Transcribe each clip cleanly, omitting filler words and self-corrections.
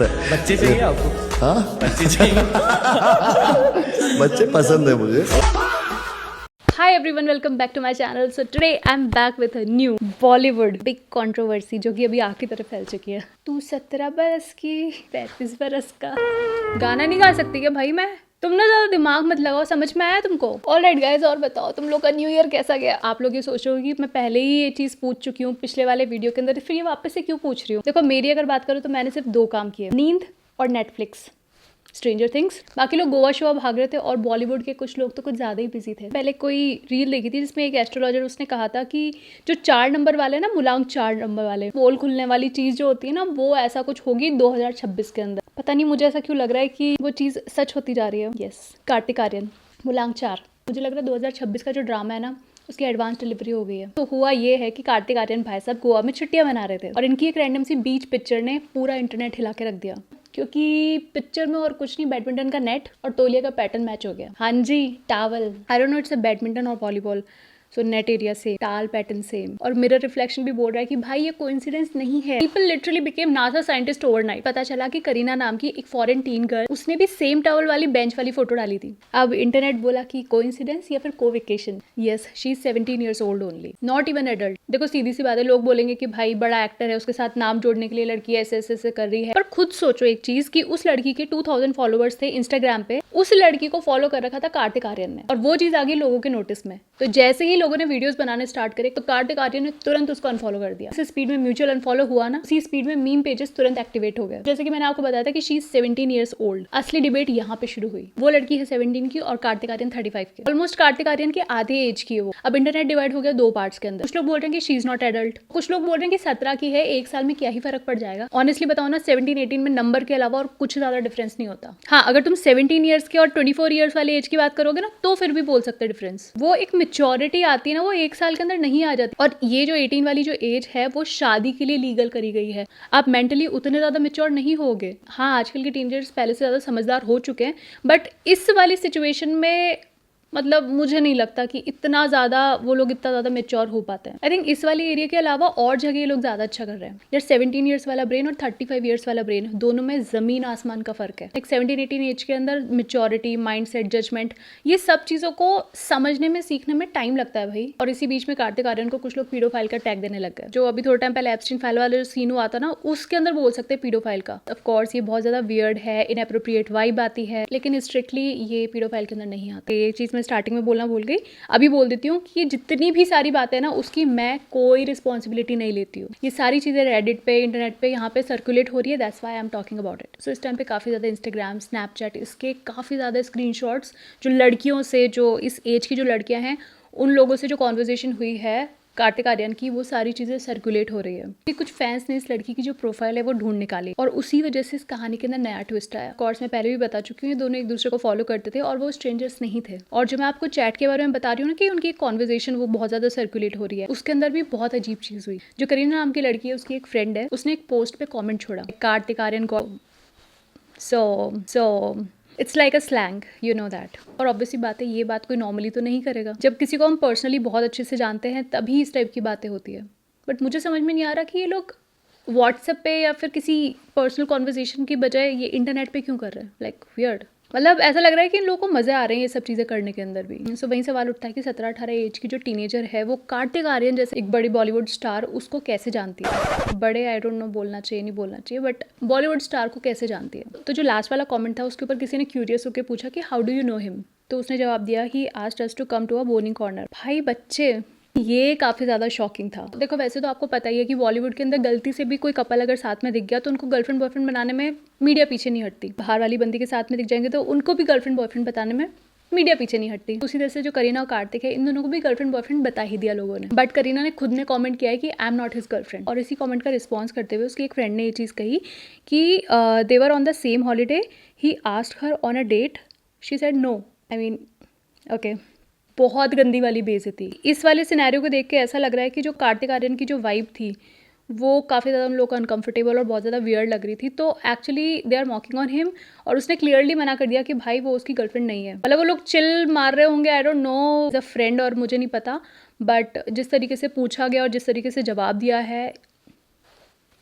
बच्चे चाहिए आपको? हाँ बच्चे चाहिए? बच्चे पसंद है मुझे। Hi everyone, welcome back to my channel. So today I'm back with a new Bollywood big controversy जो कि अभी आग की तरफ फैल चुकी है। तू 17 बरस की 35 बरस का गाना नहीं गा सकती क्या भाई? मैं तुम ना ज़्यादा दिमाग मत लगाओ, समझ में आया तुमको? ऑलराइट गाइज, और बताओ तुम लोग का न्यू ईयर कैसा गया? आप लोग ये सोच रहे हो कि मैं पहले ही ये चीज़ पूछ चुकी हूँ पिछले वाले वीडियो के अंदर, फिर ये वापस से क्यों पूछ रही हूँ? देखो मेरी अगर बात करूँ तो मैंने सिर्फ 2 काम किए, नींद और नेटफ्लिक्स, स्ट्रेंजर थिंग्स। बाकी लोग गोवा शोवा भाग रहे थे और बॉलीवुड के कुछ लोग तो कुछ ज़्यादा ही बिजी थे। पहले कोई रील देखी थी जिसमें एक एस्ट्रोलॉजर उसने कहा था कि जो 4 नंबर वाले ना, मुलांक 4 नंबर वाले, पोल खुलने वाली चीज़ जो होती है ना, वो ऐसा कुछ होगी 2026 के अंदर। पता नहीं मुझे ऐसा क्यों लग रहा है कि वो चीज़ सच होती जा रही है। यस, कार्तिक आर्यन मुलांक 4, मुझे लग रहा है 2026 का जो ड्रामा है ना उसकी एडवांस डिलीवरी हो गई है। तो हुआ ये है कि कार्तिक आर्यन भाई साहब गोवा में छुट्टियां मना रहे थे और इनकी एक रैंडम सी बीच पिक्चर ने पूरा इंटरनेट हिला के रख दिया, क्योंकि पिक्चर में और कुछ नहीं, बैडमिंटन का नेट और तौलिया का पैटर्न मैच हो गया। हाँ जी, towel, I don't know it's a badminton और volleyball, so net area same, tile pattern same, और मिरर रिफ्लेक्शन भी बोल रहा है कि भाई ये कोइंसिडेंस नहीं है। People literally became NASA scientist overnight. पता चला कि करीना नाम की एक फॉरेन टीन गर्ल, उसने भी सेम टावल वाली बेंच वाली फोटो डाली थी। अब इंटरनेट बोला कि कोइंसिडेंस या फिर कोविकेशन। Yes, she is 17 years old only, not even adult. देखो सीधी सी बात है, लोग बोलेंगे कि भाई बड़ा एक्टर है, उसके साथ नाम जोड़ने के लिए लड़की ऐसे ऐसे कर रही है, पर खुद सोचो एक चीज कि उस लड़की के 2000 फॉलोअर्स थे इंस्टाग्राम पे, उस लड़की को फॉलो कर रखा था कार्तिक आर्यन ने, और वो चीज आ गई लोगों के नोटिस में। तो जैसे ही लोगों ने वीडियोस बनाने स्टार्ट करे तो कार्तिक आर्यन ने तुरंत उसको अनफॉलो कर दिया। इस स्पीड में म्यूचुअल अनफॉलो हुआ ना, उसी स्पीड में मीम पेजेस तुरंत एक्टिवेट हो गए। जैसे कि मैंने आपको बताया था कि शी इज 17 ईयर्स ओल्ड। असली डिबेट यहाँ पे शुरू हुई। वो लड़की है 17 की और कार्तिक आर्यन 35 के, ऑलमोस्ट कार्तिक आर्यन के आधे एज की है वो। अब इंटरनेट डिवाइड हो गया 2 पार्ट्स के अंदर। कुछ लोग बोल रहे हैं कि शी इज नॉट एडल्ट, कुछ लोग बोल रहे हैं कि 17 की है, 1 साल में क्या ही फर्क पड़ जाएगा। ऑनेस्टली बताओ ना, 17-18 में नंबर के अलावा और कुछ ज्यादा डिफरेंस नहीं होता। हाँ, अगर तुम 17 ईयर्स के और 24 ईयर्स वाले एज की बात करोगे ना तो फिर भी बोल सकते डिफरेंस। वो एक मेच्योरिटी आती है ना, वो 1 साल के अंदर नहीं आ जाती। और ये जो 18 वाली जो एज है वो शादी के लिए लीगल करी गई है। आप मेंटली उतने ज्यादा मेच्योर नहीं होगे। हाँ, आजकल के टीनेजर्स पहले से ज्यादा समझदार हो चुके हैं, बट इस वाली सिचुएशन में मतलब मुझे नहीं लगता कि इतना ज़्यादा वो लोग इतना ज़्यादा मेच्योर हो पाते हैं। आई थिंक इस वाली एरिया के अलावा और जगह ये लोग ज़्यादा अच्छा कर रहे हैं। यार 17 ईयर्स वाला ब्रेन और 35 ईयर्स वाला ब्रेन, दोनों में ज़मीन आसमान का फ़र्क है। एक 17-18 एज के अंदर मेच्योरिटी, माइंडसेट, जजमेंट, ये सब चीज़ों को समझने में, सीखने में टाइम लगता है भाई। और इसी बीच में कार्तिक आर्यन को कुछ लोग पीडोफाइल का टैग देने लग गए। जो अभी थोड़ा टाइम पहले एप्स्टीन फाइल वाला जो सीन हुआ था ना, उसके अंदर बोल सकते हैं पीडोफाइल का। ऑफ कोर्स ये बहुत ज़्यादा वियर्ड है, इनएप्रोप्रिएट वाइब आती है, लेकिन स्ट्रिक्टली ये पीडोफाइल के अंदर नहीं आता। ये चीज़ मैं स्टार्टिंग में बोलना भूल गई, अभी बोल देती हूँ कि ये जितनी भी सारी बातें हैं ना, उसकी मैं कोई रिस्पॉन्सिबिलिटी नहीं लेती हूँ। ये सारी चीज़ें रेडिट पे, इंटरनेट पे, यहाँ पे सर्कुलेट हो रही है, that's why I am talking about it. So इस टाइम पे काफ़ी ज़्यादा इंस्टाग्राम, स्नैपचैट, इसके काफ़ी ज़्यादा स्क्रीनशॉट्स जो लड़कियों से, जो इस एज की जो लड़कियाँ हैं उन लोगों से जो कॉन्वर्जेशन हुई है कार्तिक आर्यन की, वो सारी चीज़ें सर्कुलेट हो रही है कि कुछ फैंस ने इस लड़की की जो प्रोफाइल है वो ढूंढ निकाली और उसी वजह से इस कहानी के अंदर नया ट्विस्ट आया। कोर्स में पहले भी बता चुकी हूँ, ये दोनों एक दूसरे को फॉलो करते थे और वो स्ट्रेंजर्स नहीं थे। और जो मैं आपको चैट के बारे में बता रही हूँ ना कि उनकी एक कॉन्वर्जेशन वो बहुत ज़्यादा सर्कुलेट हो रही है, उसके अंदर भी बहुत अजीब चीज़ हुई। जो करीना नाम की लड़की है, उसकी एक फ्रेंड है, उसने एक पोस्ट पे कॉमेंट छोड़ा, कार्तिक आर्यन को so it's like a slang, you know that. और ऑब्वियसली बात है, ये बात कोई नॉर्मली तो नहीं करेगा। जब किसी को हम पर्सनली बहुत अच्छे से जानते हैं तभी इस टाइप की बातें होती है। बट मुझे समझ में नहीं आ रहा कि ये लोग व्हाट्सएप पे या फिर किसी पर्सनल कॉन्वर्जेशन की बजाय ये इंटरनेट पे क्यों कर रहे हैं। Like weird. मतलब ऐसा लग रहा है कि इन लोगों को मज़े आ रहे हैं ये सब चीज़ें करने के अंदर भी। सो वहीं सवाल उठता है कि 17-18 एज की जो टीनेजर है वो कार्तिक आर्यन जैसे एक बड़ी बॉलीवुड स्टार उसको कैसे जानती है। बड़े आई डोंट नो बोलना चाहिए नहीं बोलना चाहिए, बट बॉलीवुड स्टार को कैसे जानती है। तो जो लास्ट वाला कॉमेंट था उसके ऊपर किसी ने क्यूरियस होकर पूछा कि how do you know him, तो उसने जवाब दिया he asked us to come to a boning corner. भाई बच्चे, ये काफ़ी ज़्यादा शॉकिंग था। देखो वैसे तो आपको पता ही है कि बॉलीवुड के अंदर गलती से भी कोई कपल अगर साथ में दिख गया तो उनको गर्लफ्रेंड बॉयफ्रेंड बनाने में मीडिया पीछे नहीं हटती। बाहर वाली बंदी के साथ में दिख जाएंगे तो उनको भी गर्लफ्रेंड बॉयफ्रेंड बताने में मीडिया पीछे नहीं हटती। उसी तरह से जो करीना और कार्तिक है, इन दोनों को भी गर्लफ्रेंड बॉयफ्रेंड बता ही दिया लोगों ने। बट करीना ने खुद ने कमेंट किया है कि I am not his girlfriend, और इसी कमेंट का रिस्पॉन्स करते हुए उसकी एक फ्रेंड ने ये चीज़ कही कि they were on the same holiday, he asked her on a date, she said no. I mean okay, बहुत गंदी वाली बेइज्जती। इस वाले सिनेरियो को देख के ऐसा लग रहा है कि जो कार्तिक आर्यन की जो वाइब थी वो काफ़ी ज़्यादा उन लोग को अनकंफर्टेबल और बहुत ज़्यादा वियर्ड लग रही थी। तो actually they are mocking on him, और उसने क्लियरली मना कर दिया कि भाई वो उसकी गर्लफ्रेंड नहीं है। मतलब वो लोग चिल मार रहे होंगे, आई डोंट नो, द फ्रेंड और मुझे नहीं पता, बट जिस तरीके से पूछा गया और जिस तरीके से जवाब दिया है,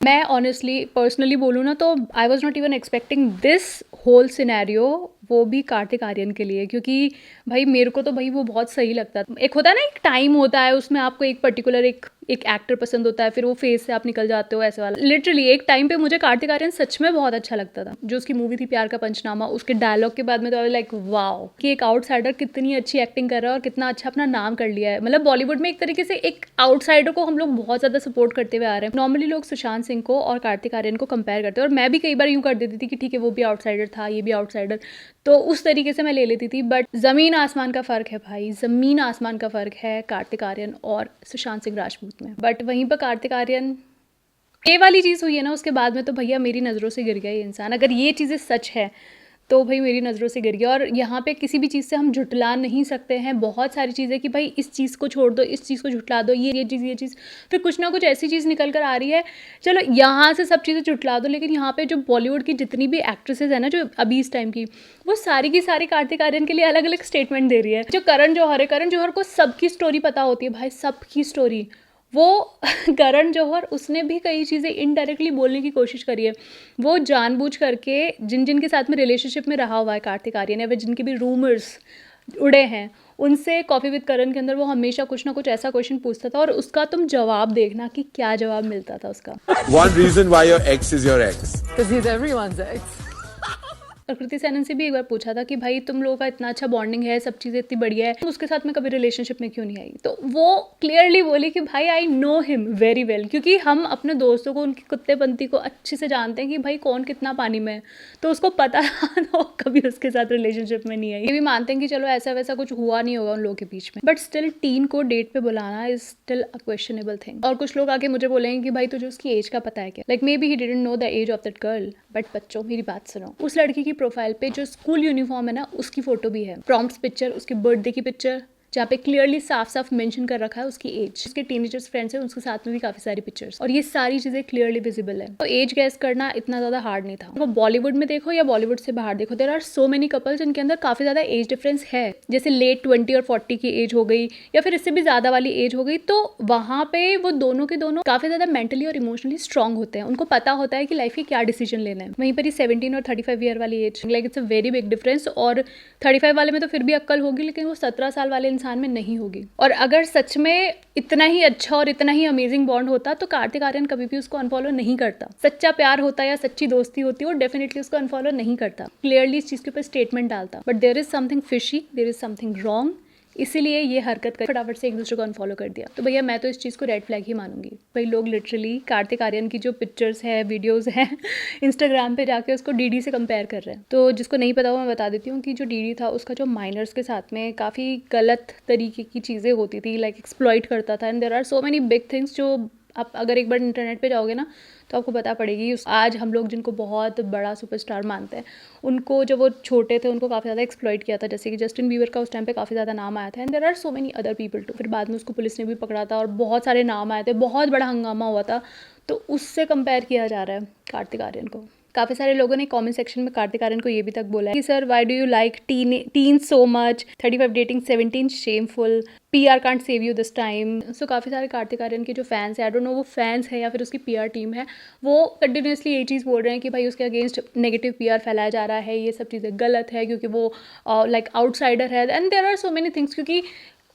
मैं ऑनेस्टली पर्सनली बोलूँ ना तो I was not even expecting this whole scenario, वो भी कार्तिक आर्यन के लिए, क्योंकि भाई मेरे को तो भाई वो बहुत सही लगता है। एक होता है ना, एक टाइम होता है उसमें आपको एक पर्टिकुलर एक एक्टर पसंद होता है, फिर वो फेस से आप निकल जाते हो, ऐसे वाला। लिटरली एक टाइम पे मुझे कार्तिक आर्यन सच में बहुत अच्छा लगता था। जो उसकी मूवी थी प्यार का पंचनामा, उसके डायलॉग के बाद में तो लाइक वाओ कि एक आउटसाइडर कितनी अच्छी एक्टिंग कर रहा है और कितना अच्छा अपना नाम कर लिया है। मतलब बॉलीवुड में एक तरीके से एक आउटसाइडर को हम लोग बहुत ज्यादा सपोर्ट करते हुए आ रहे हैं। नॉर्मली लोग सुशांत सिंह को और कार्तिक आर्यन को कंपेयर करते हैं, और मैं भी कई बार यूं कर देती थी कि ठीक है वो भी आउटसाइडर था, ये भी आउटसाइडर, तो उस तरीके से मैं ले लेती थी। बट जमीन आसमान का फर्क है भाई, जमीन आसमान का फर्क है कार्तिक आर्यन और सुशांत सिंह राजपूत में। बट वहीं पर कार्तिक आर्यन, ये वाली चीज़ हुई है ना, उसके बाद में तो भैया मेरी नज़रों से गिर गया ये इंसान। अगर ये चीज़ें सच है तो भाई मेरी नज़रों से गिर गया। और यहाँ पे किसी भी चीज़ से हम झुटला नहीं सकते हैं। बहुत सारी चीज़ें कि भाई इस चीज़ को छोड़ दो, इस चीज़ को झुटला दो, ये चीज़, फिर कुछ ना कुछ ऐसी चीज़ निकल कर आ रही है। चलो यहाँ से सब चीज़ें झुटला दो, लेकिन यहाँ पे जो बॉलीवुड की जितनी भी एक्ट्रेसेस है ना जो अभी इस टाइम की, वो सारी की सारी कार्तिक आर्यन के लिए अलग अलग स्टेटमेंट दे रही है। जो करण जौहर को सबकी स्टोरी पता होती है भाई, सबकी स्टोरी। वो करण जौहर, उसने भी कई चीज़ें इनडायरेक्टली बोलने की कोशिश करी है। वो जानबूझ करके जिन के साथ में रिलेशनशिप में रहा हुआ है कार्तिक आर्यन, या फिर जिनके भी रूमर्स उड़े हैं, उनसे कॉफ़ी विद करण के अंदर वो हमेशा कुछ ना कुछ ऐसा क्वेश्चन पूछता था, और उसका तुम जवाब देखना कि क्या जवाब मिलता था उसका। One reason why your ex is your ex. Because he's everyone's ex. और कृति सेनन से भी एक बार पूछा था कि भाई तुम लोगों का इतना अच्छा बॉन्डिंग है, सब चीज़ें इतनी बढ़िया है, तुम उसके साथ में कभी रिलेशनशिप में क्यों नहीं आई? तो वो क्लियरली बोली कि भाई I know him very well, क्योंकि हम अपने दोस्तों को, उनकी कुत्तेपंती को अच्छे से जानते हैं कि भाई कौन कितना पानी में है, तो उसको पता तो कभी उसके साथ रिलेशनशिप में नहीं आई। ये भी मानते हैं कि चलो ऐसा वैसा कुछ हुआ नहीं होगा उन लोगों के बीच में, बट स्टिल टीन को डेट पे बुलाना is still a questionable thing. और कुछ लोग आके मुझे बोलेंगे कि भाई तुझे उसकी एज का पता है क्या? Like maybe he didn't know the age of that girl, but बच्चों मेरी बात सुनो, उस लड़की की प्रोफाइल पे जो स्कूल यूनिफॉर्म है ना, उसकी फोटो भी है, प्रॉम्प्ट पिक्चर, उसके बर्थडे की पिक्चर, जहाँ पे क्लियरली साफ साफ मेंशन कर रखा है उसकी एज। उसके टीनेजर्स फ्रेंड्स हैं, उसके साथ में भी काफी सारी पिक्चर्स, और ये सारी चीजें क्लियरली विजिबल है। तो एज गैस करना इतना ज्यादा हार्ड नहीं था। तो बॉलीवुड में देखो या बॉलीवुड से बाहर देखो, there are so many couples जिनके अंदर काफी ज्यादा एज डिफरेंस है, जैसे लेट 20 और 40 की एज हो गई, या फिर इससे भी ज्यादा वाली एज हो गई, तो वहां पे वो दोनों के दोनों काफी ज्यादा मेंटली और इमोशनली स्ट्रांग होते हैं। उनको पता होता है कि लाइफ के क्या डिसीजन लेना है। वहीं पर 17 और 35 ईयर वाली age, like it's a very big difference. और 35 वाले में तो फिर भी अक्ल होगी, लेकिन वो 17 साल वाले इंसान में नहीं होगी। और अगर सच में इतना ही अच्छा और इतना ही अमेजिंग बॉन्ड होता तो कार्तिक आर्यन कभी भी उसको अनफॉलो नहीं करता। सच्चा प्यार होता या सच्ची दोस्ती होती, वो डेफिनेटली उसको अनफॉलो नहीं करता, क्लियरली इस चीज के ऊपर स्टेटमेंट डालता। But there is something fishy, there is something wrong, इसीलिए ये हरकत कर फटाफट से एक दूसरे को अनफॉलो कर दिया। तो भैया मैं तो इस चीज़ को रेड फ्लैग ही मानूंगी। भाई लोग लिटरली कार्तिक आर्यन की जो पिक्चर्स है, वीडियोस हैं, इंस्टाग्राम पे जाके उसको डीडी से कंपेयर कर रहे हैं। तो जिसको नहीं पता हो मैं बता देती हूँ कि जो डीडी था उसका जो माइनर्स के साथ में काफ़ी गलत तरीके की चीज़ें होती थी, लाइक एक्सप्लॉइट करता था। And there are so many big things जो आप अगर एक बार इंटरनेट पे जाओगे ना तो आपको पता पड़ेगी। आज हम लोग जिनको बहुत बड़ा सुपरस्टार मानते हैं, उनको जब वो छोटे थे उनको काफ़ी ज़्यादा एक्सप्लॉइट किया था। जैसे कि जस्टिन बीबर का उस टाइम पे काफ़ी ज़्यादा नाम आया था, and there are so many other people too. फिर बाद में उसको पुलिस ने भी पकड़ा था और बहुत सारे नाम आए थे, बहुत बड़ा हंगामा हुआ था। तो उससे कंपेयर किया जा रहा है कार्तिक आर्यन को। काफ़ी सारे लोगों ने कमेंट सेक्शन में कार्तिक आर्यन को ये भी तक बोला है कि sir why do you like teen so much, 35 dating 17 shameful, PR can't save you this time. So काफ़ी सारे कार्तिक आर्यन के जो फैंस हैं, आई डोंट नो वो फैंस है या फिर उसकी PR टीम है, वो कंटिन्यूसली ये चीज़ बोल रहे हैं कि भाई उसके अगेंस्ट नेगेटिव PR फैलाया जा रहा है, ये सब चीज़ें गलत है क्योंकि वो लाइक आउटसाइडर है। And there are so many things, क्योंकि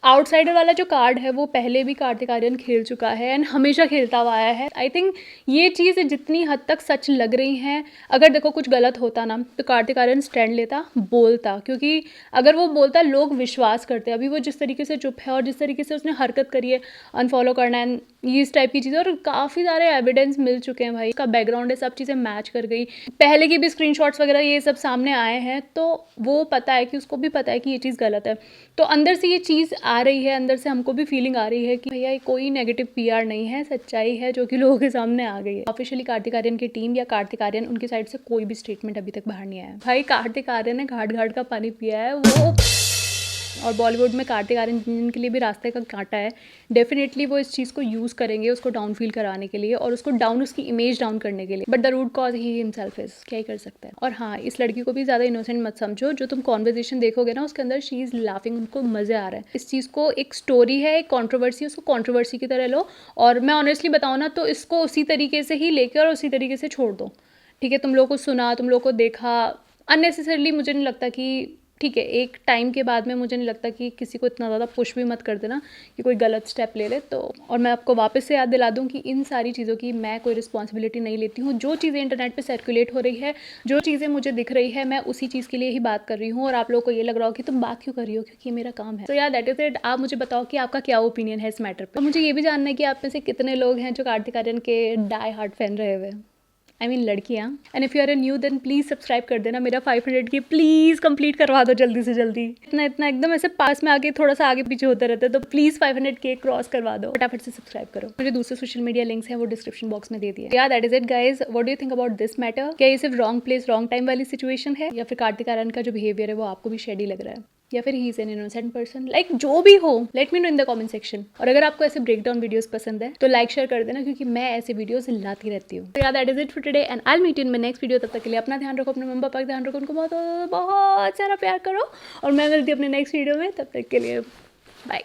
आउटसाइडर वाला जो कार्ड है वो पहले भी कार्तिक आर्यन खेल चुका है एंड हमेशा खेलता हुआ आया है। आई थिंक ये चीज़ जितनी हद तक सच लग रही हैं, अगर देखो कुछ गलत होता ना तो कार्तिक आर्यन स्टैंड लेता, बोलता, क्योंकि अगर वो बोलता लोग विश्वास करते। अभी वो जिस तरीके से चुप है और जिस तरीके से उसने हरकत करी है, अनफॉलो करना एंड ये इस टाइप की चीज़ें, और काफ़ी सारे एविडेंस मिल चुके हैं भाई, उसका बैकग्राउंड है, सब चीज़ें मैच कर गई, पहले की भी स्क्रीनशॉट्स वगैरह ये सब सामने आए हैं, तो वो पता है कि उसको भी पता है कि ये चीज़ गलत है। तो अंदर से ये चीज़ आ रही है, अंदर से हमको भी फीलिंग आ रही है कि भैया ये कोई नेगेटिव PR नहीं है, सच्चाई है जो कि लोगों के सामने आ गई है। ऑफिशियली कार्तिक आर्यन की टीम या कार्तिक आर्यन उनकी साइड से कोई भी स्टेटमेंट अभी तक बाहर नहीं आया। भाई कार्तिक आर्यन ने घाट घाट का पानी पिया है, वो और बॉलीवुड में कार्तिक आर्यन जिनके लिए भी रास्ते का कांटा है, डेफिनेटली वो इस चीज़ को यूज़ करेंगे उसको डाउन फील कराने के लिए और उसको डाउन, उसकी इमेज डाउन करने के लिए। But the root cause he himself is, क्या ही कर सकता है। और हाँ, इस लड़की को भी ज़्यादा इनोसेंट मत समझो। जो तुम कॉन्वर्जेशन देखोगे ना, उसके अंदर शी इज़ लाफिंग, उनको मज़े आ रहा है। इस चीज़ को एक स्टोरी है, एक कॉन्ट्रोवर्सी, उसको कॉन्ट्रोवर्सी की तरह लो। और मैं ऑनेस्टली बताऊँ ना, तो इसको उसी तरीके से ही लेकर और उसी तरीके से छोड़ दो। ठीक है, तुम लोगों को सुना, तुम लोगों को देखा, अननेसेसरली मुझे नहीं लगता कि, ठीक है, एक टाइम के बाद में मुझे नहीं लगता कि किसी को इतना ज़्यादा पुश भी मत कर देना कि कोई गलत स्टेप ले ले। तो और मैं आपको वापस से याद दिला दूं कि इन सारी चीज़ों की मैं कोई रिस्पॉन्सिबिलिटी नहीं लेती हूँ। जो चीज़ें इंटरनेट पे सर्कुलेट हो रही है, जो चीज़ें मुझे दिख रही है, मैं उसी चीज़ के लिए ही बात कर रही हूँ। और आप लोगों को ये लग रहा हो कि तुम बात क्यों कर रही हो, क्योंकि ये मेरा काम है। तो यार दैट इज इट। आप मुझे बताओ कि आपका क्या ओपिनियन है इस मैटर पर। मुझे ये भी जानना है कि आप में से कितने लोग हैं जो कार्तिक आर्यन के डाई हार्ट फैन रहे हुए, आई मीन लड़कियाँ। And if you are new then please subscribe कर देना। मेरा 500 की प्लीज़ कंप्लीट करवा दो जल्दी से जल्दी। इतना एकदम ऐसे पास में आके थोड़ा सा आगे पीछे होता रहता है, तो प्लीज़ 500 क्रॉस करवा दो, फटाफट से सब्सक्राइब करो। मुझे दूसरे सोशल मीडिया लिंक्स हैं, वो डिस्क्रिप्शन बॉक्स में दे दिए। या that is it guys. What do you think about this matter? क्या ये सिर्फ रॉन्ग प्लेस रॉन्ग टाइम वाली सिचुएशन है, या फिर कार्तिक आर्यन का जो बिहेवियर है वो आपको भी शेडी लग रहा है, या फिर he is an innocent person? Like जो भी हो, let me know in the comment section. और अगर आपको ऐसे ब्रेकडाउन वीडियोस पसंद है तो लाइक शेयर कर देना, क्योंकि मैं ऐसे वीडियोस लाती रहती हूँ। तो यार that is it for today and I will meet in my next video. तब तक के लिए अपना ध्यान रखो, अपने मम्मी पापा का ध्यान रखो, उनको बहुत बहुत सारा प्यार करो। और मैं मिलती हूँ अपने नेक्स्ट वीडियो में, तब तक के लिए बाय।